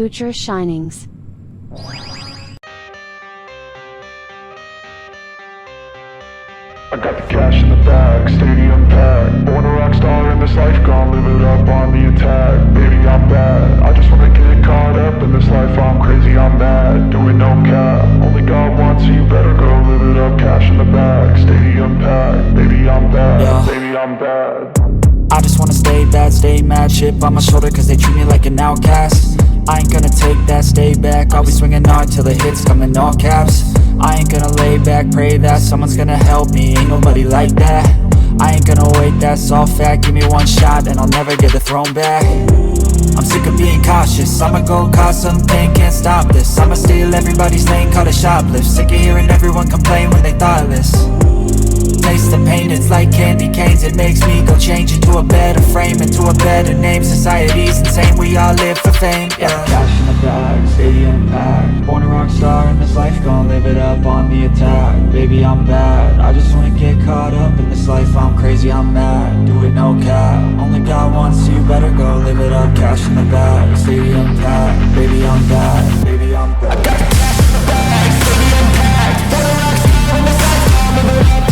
Putra Shinings. I got the cash in the bag, stadium packed. Born a rock star in this life, gon' live it up on the attack. Baby, I'm bad, I just wanna get caught up in this life. I'm crazy, I'm mad, doing no cap. Only God wants, so you better go live it up. Cash in the bag, stadium packed. Baby, I'm bad, yeah. Baby, I'm bad. I just wanna stay bad, stay mad. Chip on my shoulder cause they treat me like an outcast. I ain't gonna take that, stay back. I'll be swinging hard till the hits come in all caps. I ain't gonna lay back, pray that someone's gonna help me. Ain't nobody like that. I ain't gonna wait, that's all fact. Give me one shot and I'll never get the throne back. I'm sick of being cautious, I'ma go cause something, can't stop this. I'ma steal everybody's lane, call it shoplift. Sick of hearing everyone complain when they thoughtless. Taste the pain, it's like candy canes. It makes me go change into a better frame, into a better name. Society's insane, we all live for fame, yeah. Cash in the bag, stadium packed. Born a rock star in this life, gon' live it up on the attack. Baby, I'm bad, I just wanna get caught up in this life. I'm crazy, I'm mad, do it no cap. Only God wants, so you better go live it up. Cash in the bag, stadium packed. Baby, I'm bad, baby, I'm bad. I got the cash in the bag, stadium packed. Born a rock star in this life, gon' live it up.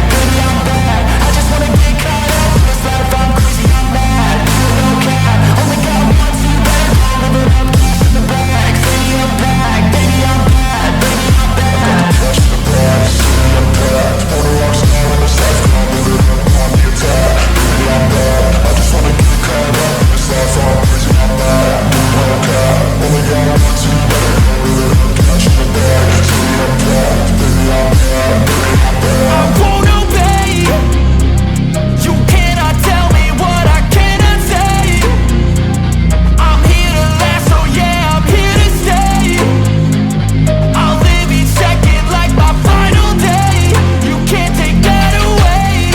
Baby, I'm bad, I just wanna get caught up in this life. I'm crazy, I'm mad, do it no cap. Only God wants, so you better go live it up. Cash in the bag, stadium packed. Baby, I'm bad, baby, I'm bad. Cash in the bag, stadium packed. Born a rock star in this life, gon' live it up on the attack. Baby, I'm bad, I just wanna get caught up in this life. I'm crazy, I'm mad, do it no cap. Only God wants, so you better go live it up. Cash in the bag, stadium packed. Baby, I'm bad, baby, I'm bad. I won't obey. You cannot tell me what I cannot say. I'm here to last, so yeah, I'm here to stay. I'll live each second like my final day. You can't take that away.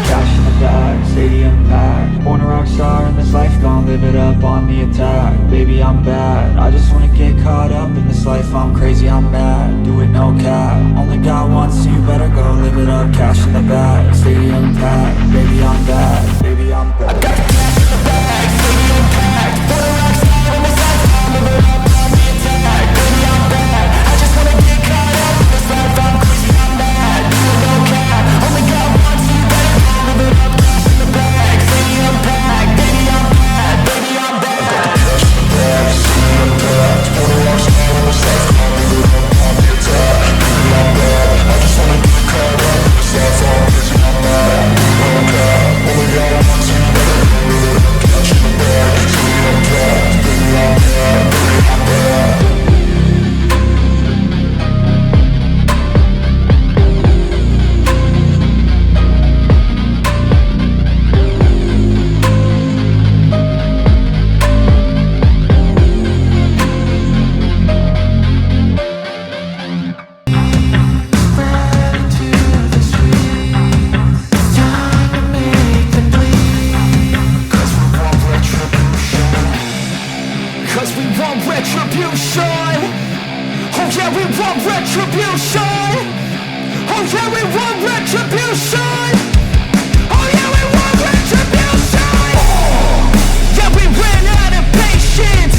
Cash in the bag, stadium packed. Born a rock star in this life, gon' live it up on the attack. Baby, I'm bad, I just wanna get caught up in this life. I'm crazy, I'm mad, do it no cap. Only God wants, so you better go live it up. Cash in the bag, stadium packed. Baby, I'm bad, baby, I'm bad. I got the cash in the bag, stadium packed. Born a rock star in this life, gon' live it up on the attack. Baby, I'm bad, I just wanna get caught up in this life. I'm crazy, I'm mad, do it no cap. Only God wants, so you better go live it up. Cash in the bag, stadium packed. Baby, I'm bad, baby, I'm bad. I got the cash in the bag, stadium packed. Born a rock star in this life, gon' live it up on the attack. Baby, I'm bad, I just wanna get caught up in this life. I'm crazy, I'm mad, do it no cap. Only God wants, so you better go live it up. Cash in the bag, stadium packed. Baby, I'm bad, baby, I'm bad. Cause we want retribution. Oh yeah, we want retribution. Oh yeah, we want retribution. Oh yeah, we want retribution. Yeah, we ran out of patience.